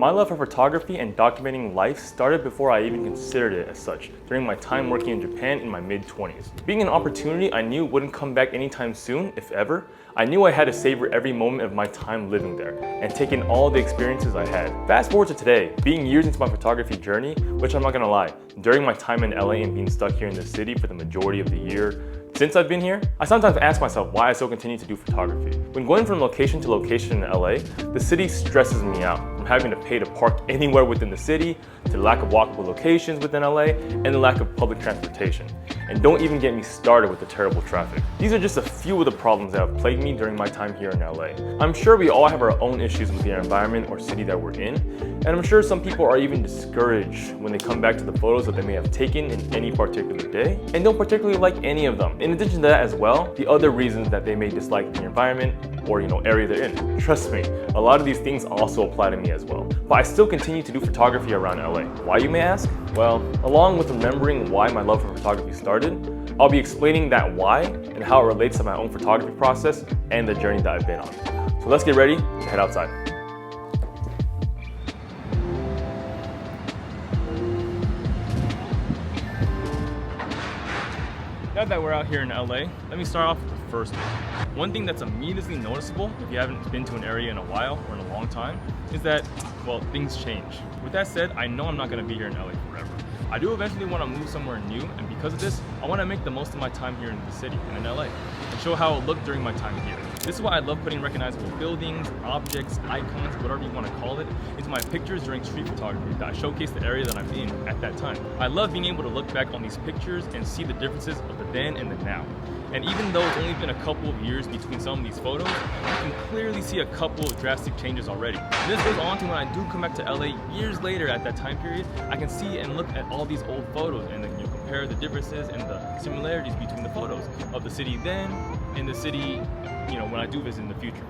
My love for photography and documenting life started before I even considered it as such, during my time working in Japan in my mid-20s. Being an opportunity I knew wouldn't come back anytime soon, if ever, I knew I had to savor every moment of my time living there and take in all the experiences I had. Fast forward to today, being years into my photography journey, which I'm not gonna lie, during my time in LA and being stuck here in the city for the majority of the year, since I've been here, I sometimes ask myself why I still continue to do photography. When going from location to location in LA, the city stresses me out. From having to pay to park anywhere within the city, to the lack of walkable locations within LA, and the lack of public transportation. And don't even get me started with the terrible traffic. These are just a few of the problems that have plagued me during my time here in LA. I'm sure we all have our own issues with the environment or city that we're in, and I'm sure some people are even discouraged when they come back to the photos that they may have taken in any particular day, and don't particularly like any of them. In addition to that as well, the other reasons that they may dislike the environment or area they're in. Trust me, a lot of these things also apply to me as well. But I still continue to do photography around LA. Why, you may ask? Well, along with remembering why my love for photography started, I'll be explaining that why and how it relates to my own photography process and the journey that I've been on. So let's get ready to head outside. Now that we're out here in LA, let me start off with the first one. One thing that's immediately noticeable, if you haven't been to an area in a while or in a long time, is that, well, things change. With that said, I know I'm not gonna be here in LA forever. I do eventually want to move somewhere new, and because of this, I want to make the most of my time here in the city and in LA, and show how it looked during my time here. This is why I love putting recognizable buildings, objects, icons, whatever you want to call it, into my pictures during street photography that showcase the area that I'm in at that time. I love being able to look back on these pictures and see the differences of the then and the now. And even though it's only been a couple of years between some of these photos, you can clearly see a couple of drastic changes already. And this goes on to when I do come back to LA years later at that time period, I can see and look at all these old photos and then compare the differences and the similarities between the photos of the city then and the city, when I do visit in the future.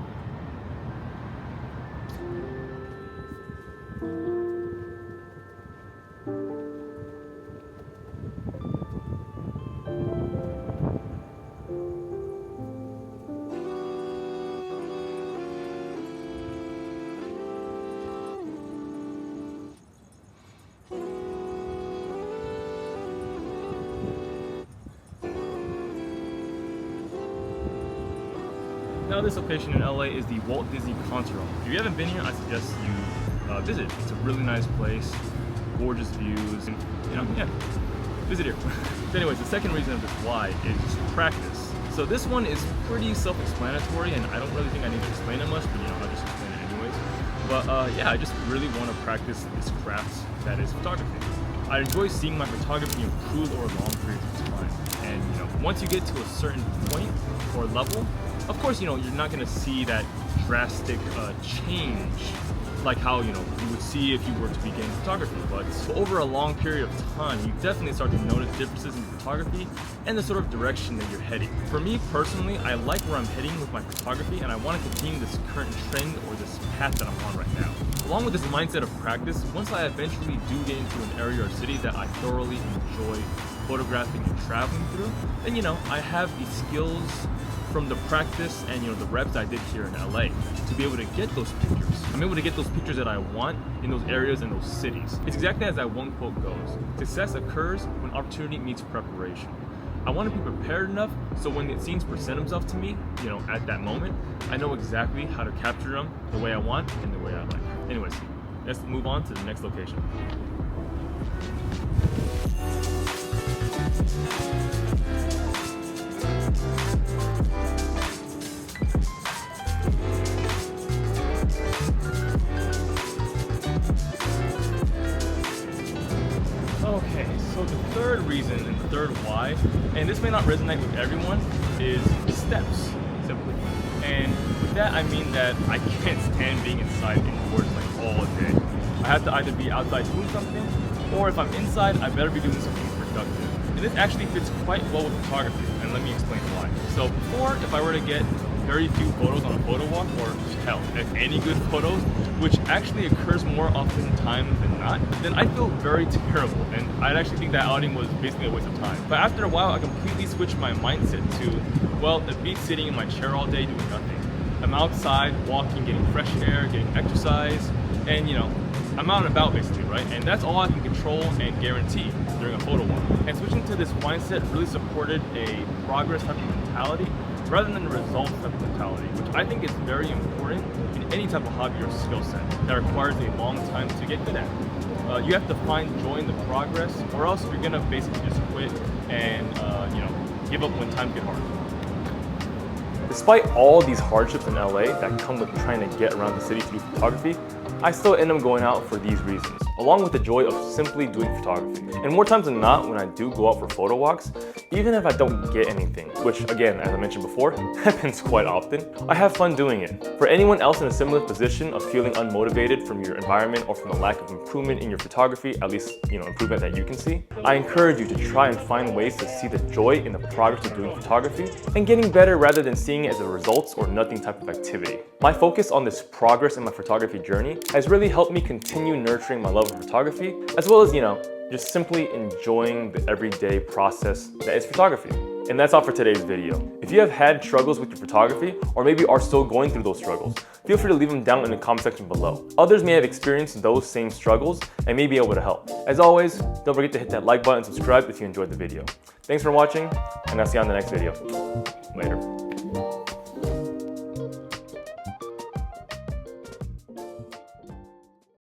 Now this location in LA is the Walt Disney Concert Hall. If you haven't been here, I suggest you visit. It's a really nice place, gorgeous views, and visit here. So anyways, the second reason of this why is practice. So this one is pretty self-explanatory, and I don't really think I need to explain it much, but I'll just explain it anyways. But yeah, I just really want to practice this craft that is photography. I enjoy seeing my photography improve over long periods of time. And once you get to a certain point or level, of course, you're not going to see that drastic change like how, you would see if you were to begin photography. But over a long period of time, you definitely start to notice differences in photography and the sort of direction that you're heading. For me personally, I like where I'm heading with my photography, and I want to continue this current trend or this path that I'm on right now. Along with this mindset of practice, once I eventually do get into an area or city that I thoroughly enjoy photographing and traveling through, then I have the skills from the practice and the reps I did here in LA to be able to get those pictures. I'm able to get those pictures that I want in those areas and those cities. It's exactly as that one quote goes: success occurs when opportunity meets preparation. I want to be prepared enough so when the scenes present themselves to me, at that moment, I know exactly how to capture them the way I want and the way I like. Anyways, let's move on to the next location. Okay, so the third reason and the third why, and this may not resonate with everyone, is steps, simply. And with that, I mean that I can't stand being inside indoors all day. I have to either be outside doing something, or if I'm inside, I better be doing something productive. And this actually fits quite well with photography, and let me explain why. So before, if I were to get very few photos on a photo walk, or hell, if any good photos, which actually occurs more often times than not, then I feel very terrible, and I'd actually think that outing was basically a waste of time. But after a while, I completely switched my mindset to, well, it beats sitting in my chair all day doing nothing. I'm outside, walking, getting fresh air, getting exercise, and I'm out and about basically, right? And that's all I can control and guarantee during a photo walk. And switching to this mindset really supported a progress type of mentality rather than a results type of mentality, which I think is very important in any type of hobby or skill set that requires a long time to get good at. You have to find joy in the progress, or else you're gonna basically just quit and give up when times get hard. Despite all these hardships in LA that come with trying to get around the city to do photography, I still end up going out for these reasons, along with the joy of simply doing photography. And more times than not, when I do go out for photo walks, even if I don't get anything, which again, as I mentioned before, happens quite often, I have fun doing it. For anyone else in a similar position of feeling unmotivated from your environment or from a lack of improvement in your photography, at least improvement that you can see, I encourage you to try and find ways to see the joy in the progress of doing photography and getting better rather than seeing it as a results or nothing type of activity. My focus on this progress in my photography journey has really helped me continue nurturing my love of photography, as well as, just simply enjoying the everyday process that is photography. And that's all for today's video. If you have had struggles with your photography, or maybe are still going through those struggles, feel free to leave them down in the comment section below. Others may have experienced those same struggles and may be able to help. As always, don't forget to hit that like button and subscribe if you enjoyed the video. Thanks for watching, and I'll see you on the next video. Later.